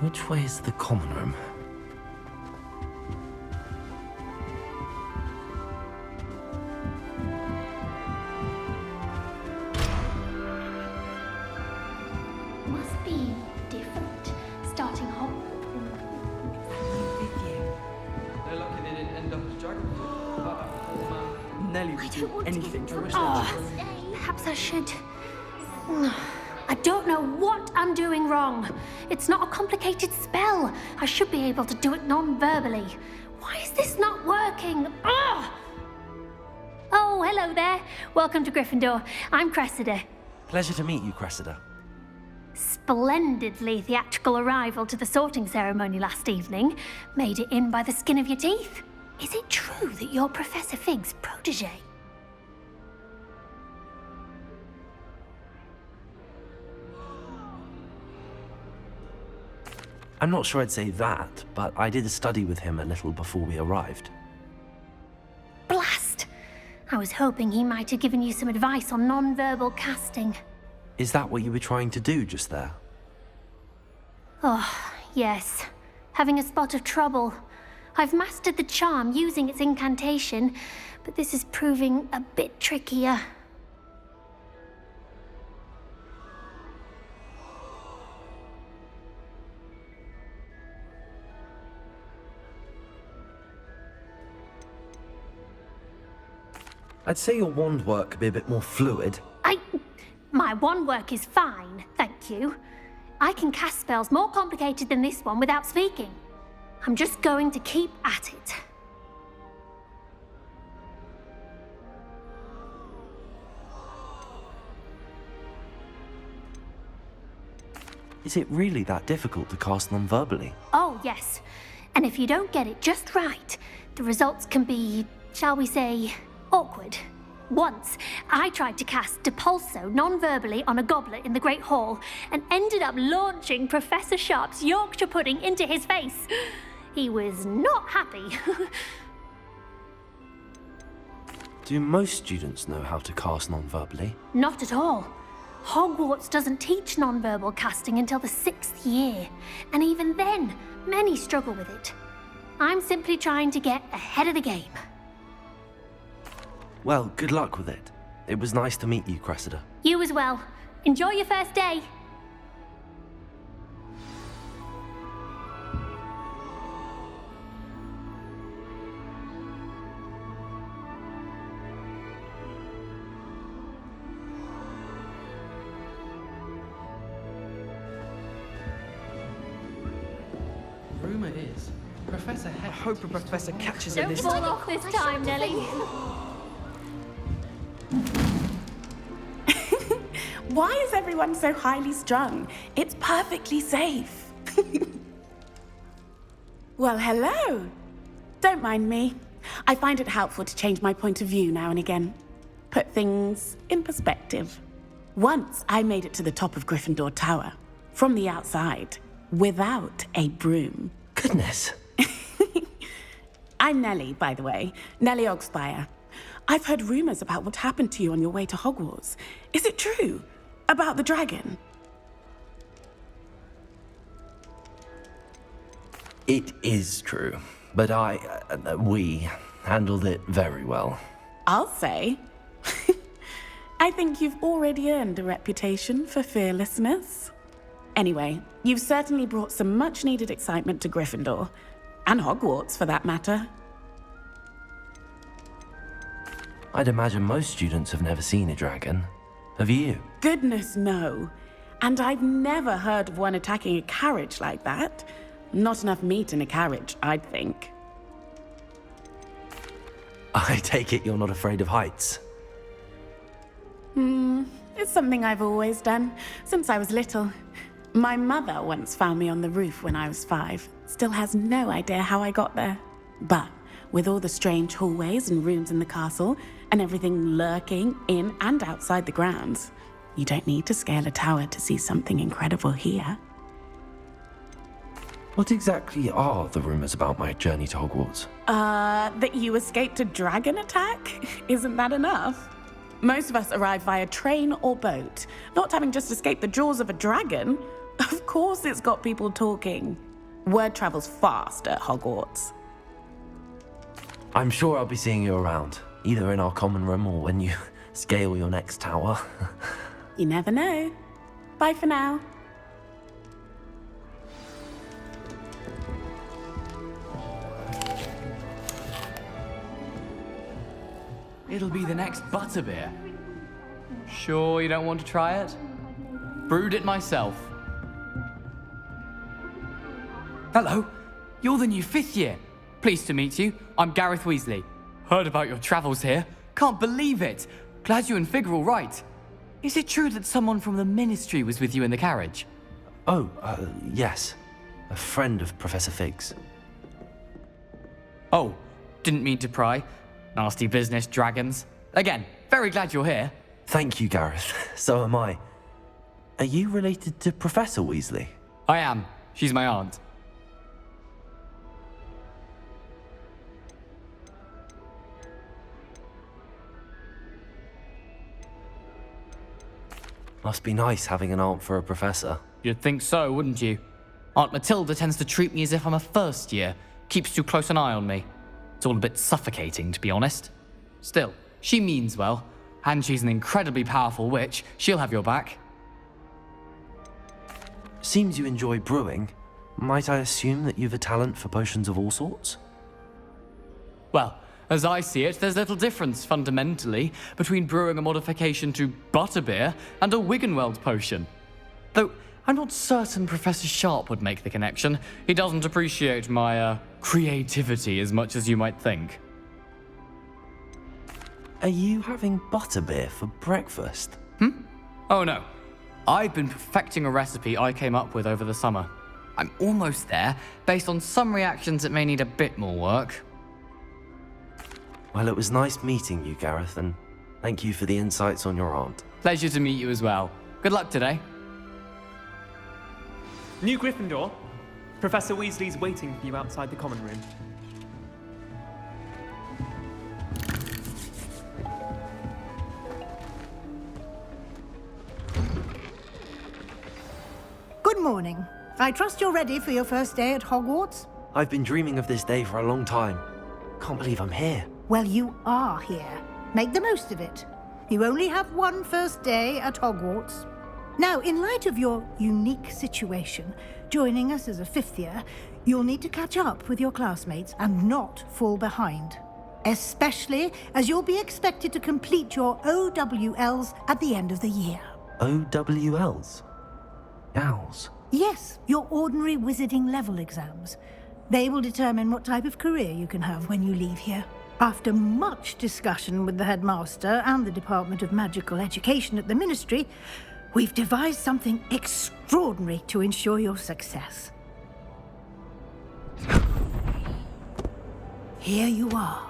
Which way is the common room? Must be different, starting Hogwarts in fifth year. They're lucky they didn't end up as dragon. Nelly I would don't do want anything to to get wish drunk. that. Perhaps I should. I don't know what I'm doing wrong. It's not a complicated spell. I should be able to do it non-verbally. Why is this not working? Ugh! Oh, hello there. Welcome to Gryffindor. I'm Cressida. Pleasure to meet you, Cressida. Splendidly theatrical arrival to the sorting ceremony last evening. Made it in by the skin of your teeth. Is it true that you're Professor Fig's protege? I'm not sure I'd say that, but I did study with him a little before we arrived. Blast! I was hoping he might have given you some advice on non-verbal casting. Is that what you were trying to do just there? Oh, yes. Having a spot of trouble. I've mastered the charm using its incantation, but this is proving a bit trickier. I'd say your wand work could be a bit more fluid. My wand work is fine, thank you. I can cast spells more complicated than this one without speaking. I'm just going to keep at it. Is it really that difficult to cast non-verbally? Oh, yes. And if you don't get it just right, the results can be, shall we say, awkward. Once, I tried to cast Depulso non-verbally on a goblet in the Great Hall and ended up launching Professor Sharp's Yorkshire pudding into his face. He was not happy. Do most students know how to cast non-verbally? Not at all. Hogwarts doesn't teach non-verbal casting until the 6th year, and even then, many struggle with it. I'm simply trying to get ahead of the game. Well, good luck with it. It was nice to meet you, Cressida. You as well. Enjoy your first day. Rumor is, Professor Heck. I hope a professor catches her Don't this fall time. off this time, Nelly. Why is everyone so highly strung? It's perfectly safe. Well, hello. Don't mind me. I find it helpful to change my point of view now and again. Put things in perspective. Once I made it to the top of Gryffindor Tower, from the outside, without a broom. Goodness. I'm Nellie, by the way. Nellie Ogspire. I've heard rumors about what happened to you on your way to Hogwarts. Is it true? About the dragon? It is true, but we handled it very well. I'll say. I think you've already earned a reputation for fearlessness. Anyway, you've certainly brought some much-needed excitement to Gryffindor. And Hogwarts, for that matter. I'd imagine most students have never seen a dragon. Have you? Goodness, no. And I've never heard of one attacking a carriage like that. Not enough meat in a carriage, I'd think. I take it you're not afraid of heights. It's something I've always done, since I was little. My mother once found me on the roof when I was 5. Still has no idea how I got there. But with all the strange hallways and rooms in the castle, and everything lurking in and outside the grounds, you don't need to scale a tower to see something incredible here. What exactly are the rumors about my journey to Hogwarts? That you escaped a dragon attack? Isn't that enough? Most of us arrive via train or boat, not having just escaped the jaws of a dragon. Of course it's got people talking. Word travels fast at Hogwarts. I'm sure I'll be seeing you around, either in our common room or when you scale your next tower. You never know. Bye for now. It'll be the next butterbeer. Sure you don't want to try it? Brewed it myself. Hello, you're the new 5th year. Pleased to meet you. I'm Gareth Weasley. Heard about your travels here. Can't believe it. Glad you and Fig are all right. Is it true that someone from the Ministry was with you in the carriage? Oh, yes. A friend of Professor Fig's. Oh, didn't mean to pry. Nasty business, dragons. Again, very glad you're here. Thank you, Gareth. So am I. Are you related to Professor Weasley? I am. She's my aunt. Must be nice having an aunt for a professor. You'd think so, wouldn't you? Aunt Matilda tends to treat me as if I'm a first year. Keeps too close an eye on me. It's all a bit suffocating, to be honest. Still, she means well. And she's an incredibly powerful witch. She'll have your back. Seems you enjoy brewing. Might I assume that you've a talent for potions of all sorts? Well, as I see it, there's little difference, fundamentally, between brewing a modification to butterbeer and a Wiggenweld potion. Though, I'm not certain Professor Sharp would make the connection. He doesn't appreciate my, creativity as much as you might think. Are you having butterbeer for breakfast? Oh no. I've been perfecting a recipe I came up with over the summer. I'm almost there, based on some reactions that may need a bit more work. Well, it was nice meeting you, Gareth, and thank you for the insights on your aunt. Pleasure to meet you as well. Good luck today. New Gryffindor. Professor Weasley's waiting for you outside the common room. Good morning. I trust you're ready for your first day at Hogwarts? I've been dreaming of this day for a long time. Can't believe I'm here. Well, you are here. Make the most of it. You only have one first day at Hogwarts. Now, in light of your unique situation, joining us as a 5th year, you'll need to catch up with your classmates and not fall behind. Especially as you'll be expected to complete your OWLs at the end of the year. OWLs? Owls? Yes, your ordinary wizarding level exams. They will determine what type of career you can have when you leave here. After much discussion with the headmaster and the Department of Magical Education at the Ministry, we've devised something extraordinary to ensure your success. Here you are.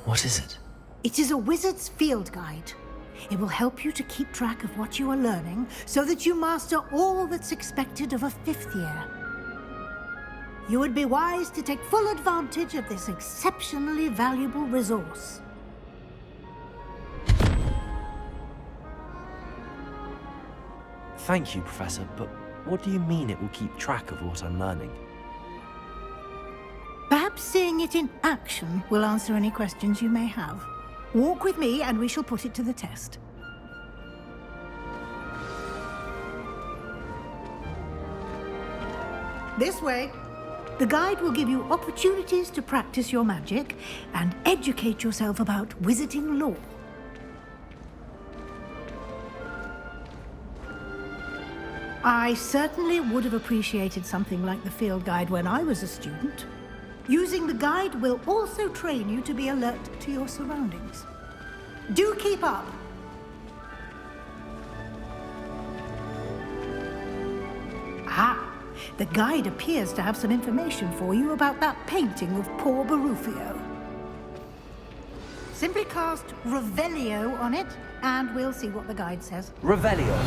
What is it? It is a wizard's field guide. It will help you to keep track of what you are learning so that you master all that's expected of a 5th year. You would be wise to take full advantage of this exceptionally valuable resource. Thank you, Professor, but what do you mean it will keep track of what I'm learning? Perhaps seeing it in action will answer any questions you may have. Walk with me and we shall put it to the test. This way. The guide will give you opportunities to practice your magic and educate yourself about wizarding lore. I certainly would have appreciated something like the field guide when I was a student. Using the guide will also train you to be alert to your surroundings. Do keep up. Ah, the guide appears to have some information for you about that painting of poor Barufio. Simply cast Revelio on it, and we'll see what the guide says. Revelio.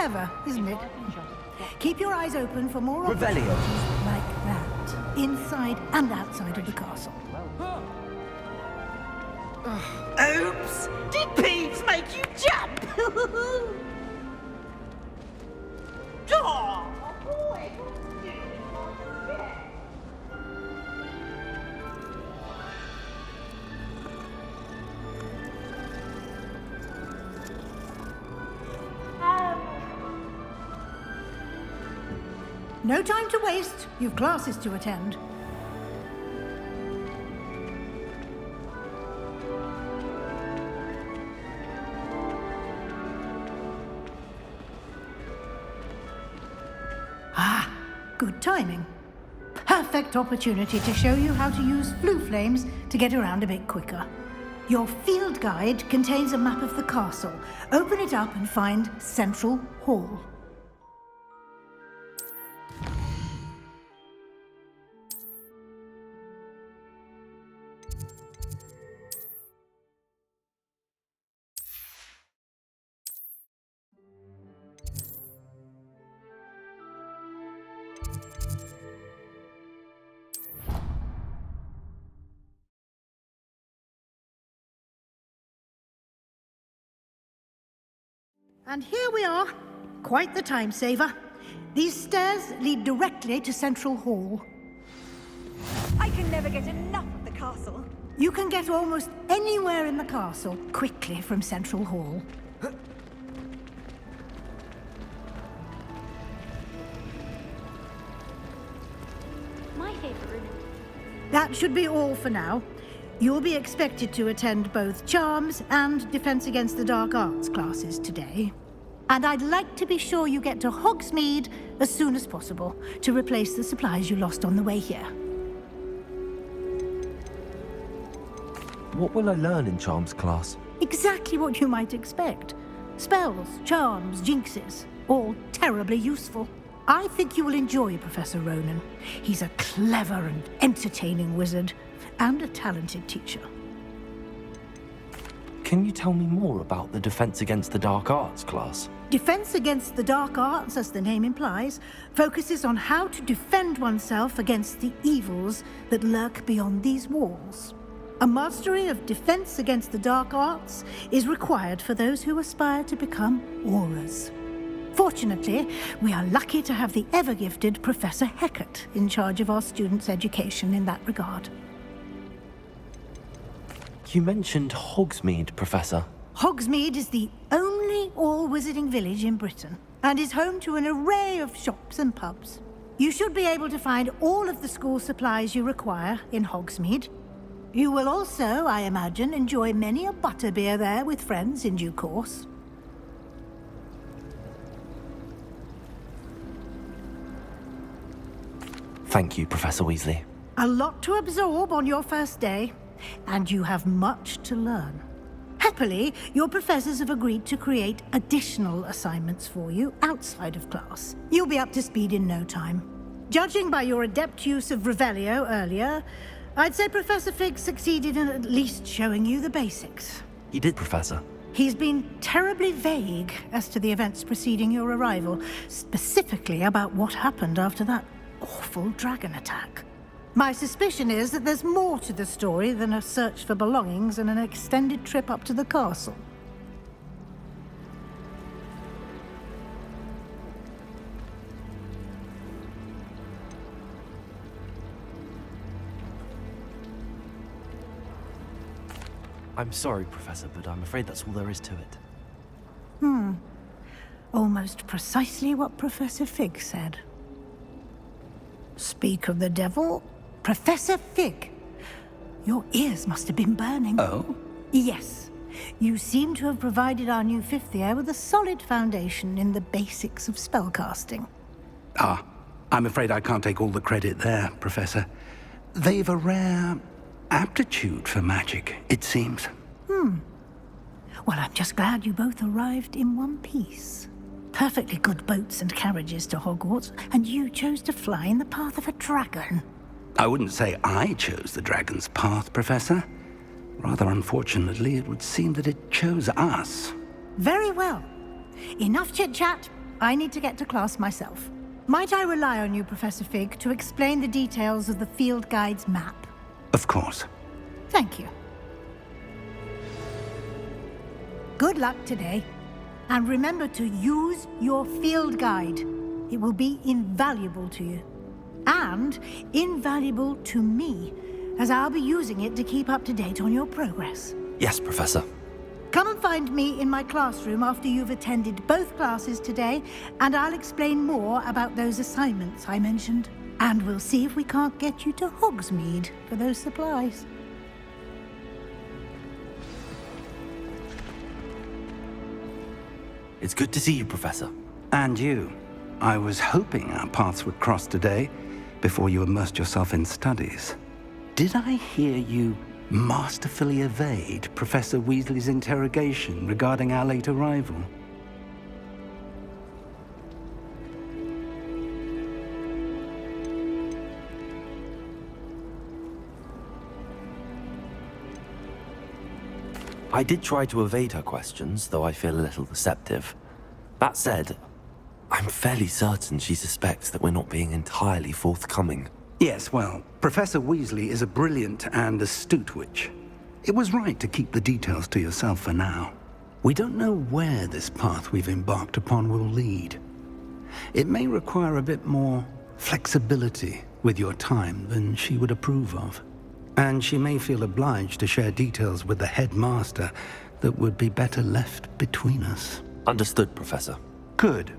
Clever, isn't it? Keep your eyes open for more Revelio. opportunities like that, inside and outside of the castle. Oops! Did Peeves make you jump? Oh, boy. No time to waste. You've classes to attend. Ah, good timing. Perfect opportunity to show you how to use flue flames to get around a bit quicker. Your field guide contains a map of the castle. Open it up and find Central Hall. And here we are. Quite the time saver. These stairs lead directly to Central Hall. I can never get enough of the castle. You can get almost anywhere in the castle quickly from Central Hall. My favorite room. That should be all for now. You'll be expected to attend both Charms and Defense Against the Dark Arts classes today. And I'd like to be sure you get to Hogsmeade as soon as possible to replace the supplies you lost on the way here. What will I learn in Charms class? Exactly what you might expect. Spells, charms, jinxes, all terribly useful. I think you will enjoy Professor Ronan. He's a clever and entertaining wizard, and a talented teacher. Can you tell me more about the Defense Against the Dark Arts class? Defense Against the Dark Arts, as the name implies, focuses on how to defend oneself against the evils that lurk beyond these walls. A mastery of Defense Against the Dark Arts is required for those who aspire to become Aurors. Fortunately, we are lucky to have the ever-gifted Professor Hecat in charge of our students' education in that regard. You mentioned Hogsmeade, Professor. Hogsmeade is the only all-wizarding village in Britain and is home to an array of shops and pubs. You should be able to find all of the school supplies you require in Hogsmeade. You will also, I imagine, enjoy many a butterbeer there with friends in due course. Thank you, Professor Weasley. A lot to absorb on your first day, and you have much to learn. Happily, your professors have agreed to create additional assignments for you outside of class. You'll be up to speed in no time. Judging by your adept use of Revelio earlier, I'd say Professor Fig succeeded in at least showing you the basics. He did, Professor. He's been terribly vague as to the events preceding your arrival, specifically about what happened after that awful dragon attack. My suspicion is that there's more to the story than a search for belongings and an extended trip up to the castle. I'm sorry, Professor, but I'm afraid that's all there is to it. Almost precisely what Professor Fig said. Speak of the devil, Professor Fig. Your ears must have been burning. Oh? Yes. You seem to have provided our new fifth year with a solid foundation in the basics of spellcasting. Ah, I'm afraid I can't take all the credit there, Professor. They've a rare aptitude for magic, it seems. Well, I'm just glad you both arrived in one piece. Perfectly good boats and carriages to Hogwarts, and you chose to fly in the path of a dragon. I wouldn't say I chose the dragon's path, Professor. Rather unfortunately, it would seem that it chose us. Very well. Enough chit-chat. I need to get to class myself. Might I rely on you, Professor Fig, to explain the details of the field guide's map? Of course. Thank you. Good luck today. And remember to use your field guide. It will be invaluable to you. And invaluable to me, as I'll be using it to keep up to date on your progress. Yes, Professor. Come and find me in my classroom after you've attended both classes today, and I'll explain more about those assignments I mentioned. And we'll see if we can't get you to Hogsmeade for those supplies. It's good to see you, Professor. And you. I was hoping our paths would cross today, before you immersed yourself in studies. Did I hear you masterfully evade Professor Weasley's interrogation regarding our late arrival? I did try to evade her questions, though I feel a little deceptive. That said, I'm fairly certain she suspects that we're not being entirely forthcoming. Yes, well, Professor Weasley is a brilliant and astute witch. It was right to keep the details to yourself for now. We don't know where this path we've embarked upon will lead. It may require a bit more flexibility with your time than she would approve of. And she may feel obliged to share details with the headmaster that would be better left between us. Understood, Professor. Good.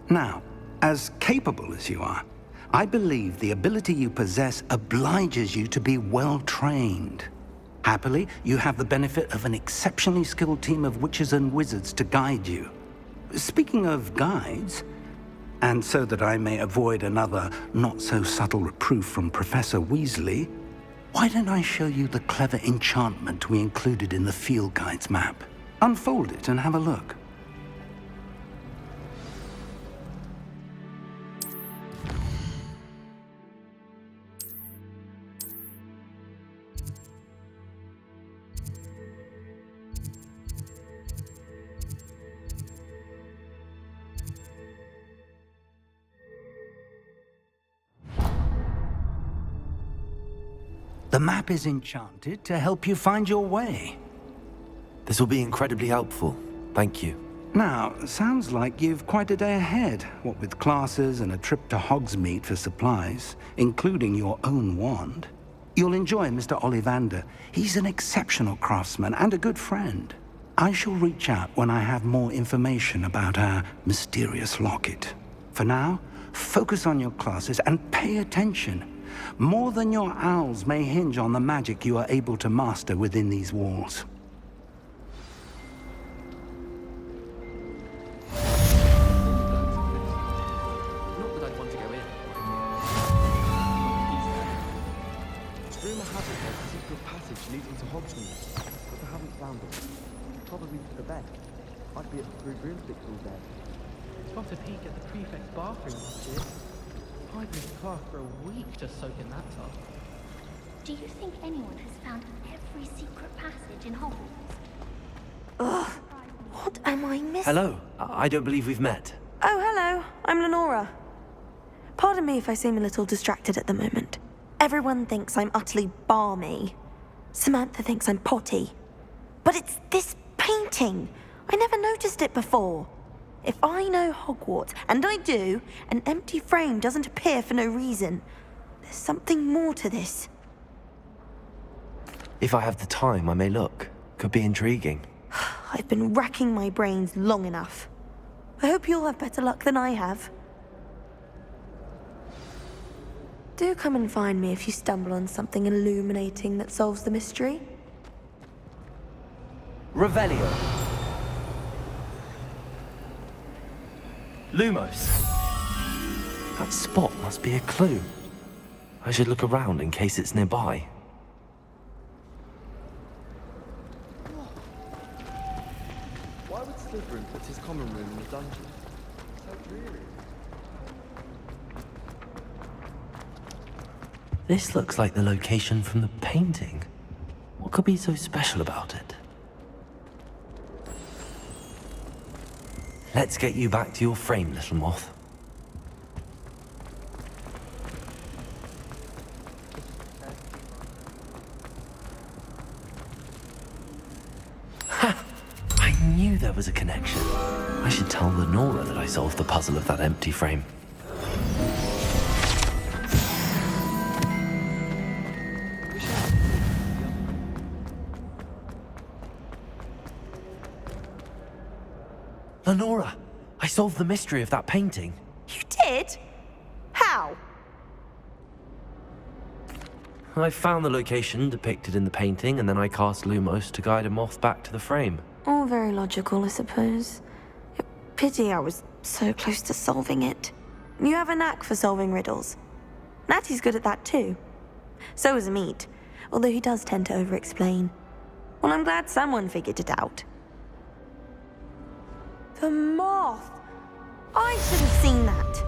Now, as capable as you are, I believe the ability you possess obliges you to be well trained. Happily, you have the benefit of an exceptionally skilled team of witches and wizards to guide you. Speaking of guides, and so that I may avoid another not-so-subtle reproof from Professor Weasley, why don't I show you the clever enchantment we included in the field guide's map? Unfold it and have a look. The map is enchanted to help you find your way. This will be incredibly helpful. Thank you. Now, sounds like you've quite a day ahead, what with classes and a trip to Hogsmeade for supplies, including your own wand. You'll enjoy Mr. Ollivander. He's an exceptional craftsman and a good friend. I shall reach out when I have more information about our mysterious locket. For now, focus on your classes and pay attention. More than your owls may hinge on the magic you are able to master within these walls. Not that I'd want to go in. Rumour has it there's a secret passage leading to Hogsmeade, but I haven't found it. Probably to the bed. I'd be at the Three Broomsticks all day. Got a peek at the prefect's bathroom last year. I've been in class for a week just soaking that up. Do you think anyone has found every secret passage in Hogwarts? Ugh, what am I missing? Hello. I don't believe we've met. Oh, hello. I'm Lenora. Pardon me if I seem a little distracted at the moment. Everyone thinks I'm utterly balmy. Samantha thinks I'm potty. But it's this painting. I never noticed it before. If I know Hogwarts, and I do, an empty frame doesn't appear for no reason. There's something more to this. If I have the time, I may look. Could be intriguing. I've been racking my brains long enough. I hope you'll have better luck than I have. Do come and find me if you stumble on something illuminating that solves the mystery. Revelio. Lumos. That spot must be a clue. I should look around in case it's nearby. Why would Slytherin put his common room in the dungeon? So dreary. This looks like the location from the painting. What could be so special about it? Let's get you back to your frame, little moth. Ha! I knew there was a connection. I should tell Lenora that I solved the puzzle of that empty frame. Lenora, I solved the mystery of that painting. You did? How? I found the location depicted in the painting, and then I cast Lumos to guide a moth back to the frame. All very logical, I suppose. Pity I was so close to solving it. You have a knack for solving riddles. Natty's good at that too. So is Amit, although he does tend to over-explain. Well, I'm glad someone figured it out. The moth! I should have seen that.